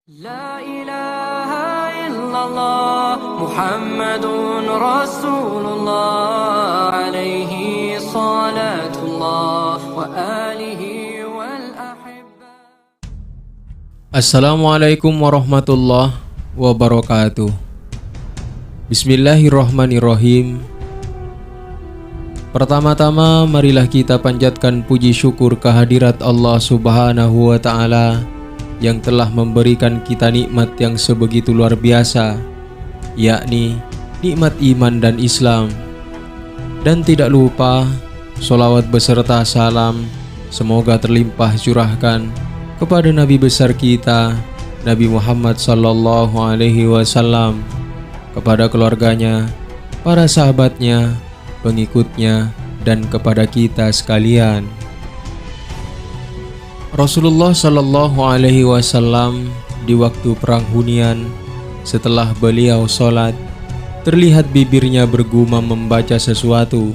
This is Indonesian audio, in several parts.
لا إله إلا الله محمد رسول الله عليه صلاة الله وآله والأحبة. Assalamualaikum warahmatullahi wabarakatuh. Bismillahirrahmanirrahim. Pertama-tama marilah kita panjatkan puji syukur kehadirat Allah Subhanahu wa Ta'ala yang telah memberikan kita nikmat yang sebegitu luar biasa, yakni nikmat iman dan Islam. Dan tidak lupa, sholawat beserta salam semoga terlimpah curahkan kepada Nabi besar kita, Nabi Muhammad sallallahu alaihi wasallam, kepada keluarganya, para sahabatnya, pengikutnya, dan kepada kita sekalian. Rasulullah sallallahu alaihi wasallam di waktu perang Hunain, setelah beliau sholat, terlihat bibirnya bergumam membaca sesuatu.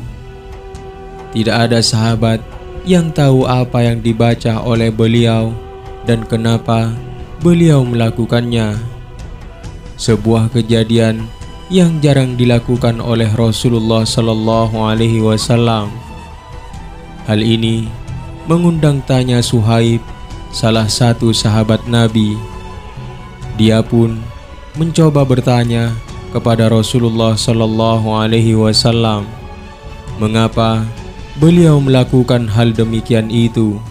Tidak ada sahabat yang tahu apa yang dibaca oleh beliau dan kenapa beliau melakukannya. Sebuah kejadian yang jarang dilakukan oleh Rasulullah sallallahu alaihi wasallam. Hal ini mengundang tanya Suhaib, salah satu sahabat Nabi. Dia pun mencoba bertanya kepada Rasulullah sallallahu alaihi wasallam, mengapa beliau melakukan hal demikian itu.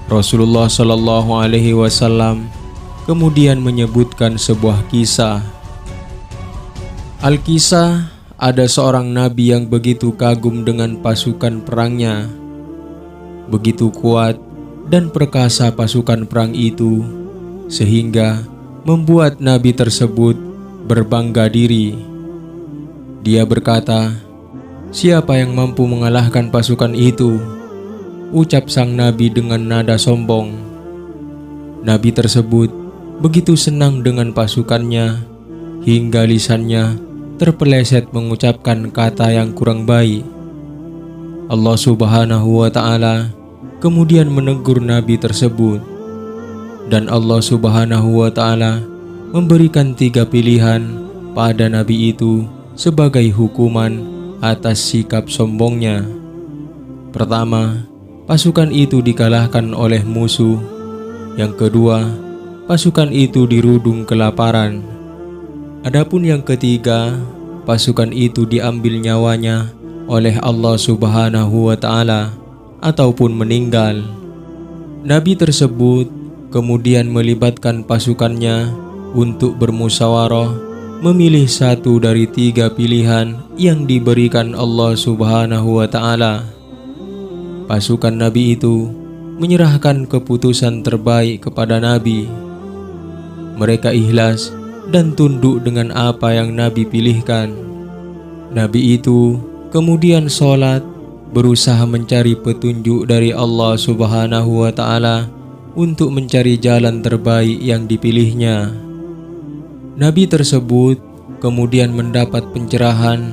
Rasulullah sallallahu alaihi wasallam kemudian menyebutkan sebuah kisah. Al-Kisah, ada seorang nabi yang begitu kagum dengan pasukan perangnya. Begitu kuat dan perkasa pasukan perang itu, sehingga membuat nabi tersebut berbangga diri. Dia berkata, "Siapa yang mampu mengalahkan pasukan itu?" Ucap sang nabi dengan nada sombong. Nabi tersebut begitu senang dengan pasukannya, hingga lisannya terpeleset mengucapkan kata yang kurang baik. Allah Subhanahu wa Ta'ala kemudian menegur nabi tersebut, dan Allah Subhanahu wa Ta'ala memberikan 3 pilihan pada nabi itu sebagai hukuman atas sikap sombongnya. Pertama, pasukan itu dikalahkan oleh musuh. Yang kedua, pasukan itu dirudung kelaparan. Adapun yang ketiga, pasukan itu diambil nyawanya oleh Allah Subhanahu wa Ta'ala ataupun meninggal. Nabi tersebut kemudian melibatkan pasukannya untuk bermusyawarah memilih satu dari 3 pilihan yang diberikan Allah Subhanahu wa Ta'ala. Pasukan Nabi itu menyerahkan keputusan terbaik kepada Nabi. Mereka ikhlas dan tunduk dengan apa yang Nabi pilihkan. Nabi itu kemudian sholat, berusaha mencari petunjuk dari Allah Subhanahu wa Ta'ala untuk mencari jalan terbaik yang dipilihnya. Nabi tersebut kemudian mendapat pencerahan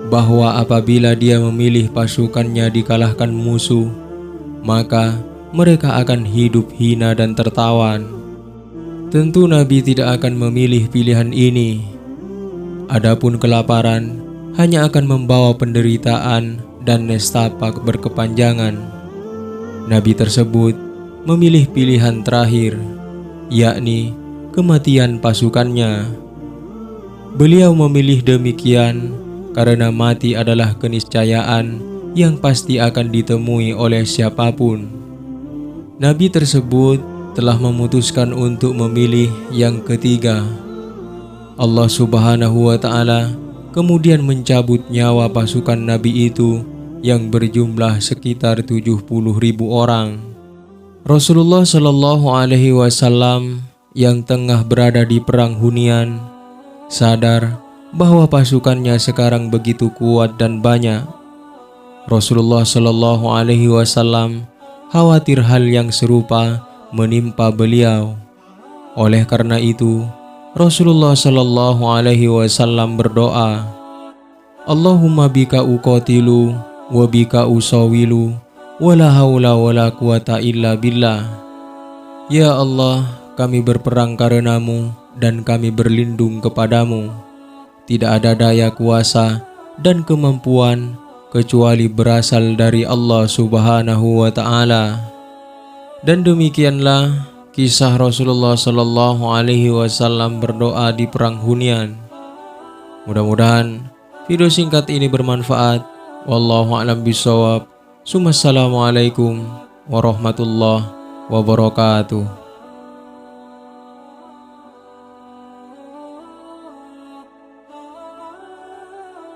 bahwa apabila dia memilih pasukannya dikalahkan musuh, maka mereka akan hidup hina dan tertawan. Tentu Nabi tidak akan memilih pilihan ini. Adapun kelaparan hanya akan membawa penderitaan dan nestapa berkepanjangan. Nabi tersebut memilih pilihan terakhir, yakni kematian pasukannya. Beliau memilih demikian karena mati adalah keniscayaan yang pasti akan ditemui oleh siapapun. Nabi tersebut telah memutuskan untuk memilih yang ketiga. Allah Subhanahu wa Ta'ala kemudian mencabut nyawa pasukan Nabi itu yang berjumlah sekitar 70.000 orang. Rasulullah Shallallahu alaihi wasallam yang tengah berada di perang Hunain sadar bahwa pasukannya sekarang begitu kuat dan banyak. Rasulullah Shallallahu alaihi wasallam khawatir hal yang serupa menimpa beliau. Oleh karena itu, Rasulullah Shallallahu alaihi wasallam berdoa, "Allahumma bika uqatilu wa bika usawilu wa la haula wa la quwata illa billah." Ya Allah, kami berperang karenamu dan kami berlindung kepadamu. Tidak ada daya kuasa dan kemampuan kecuali berasal dari Allah Subhanahu wa Ta'ala. Dan demikianlah kisah Rasulullah Sallallahu Alaihi Wasallam berdoa di perang Hunain. Mudah-mudahan video singkat ini bermanfaat. Wallahu a'lam bishawab. Assalamualaikum warahmatullahi wabarakatuh.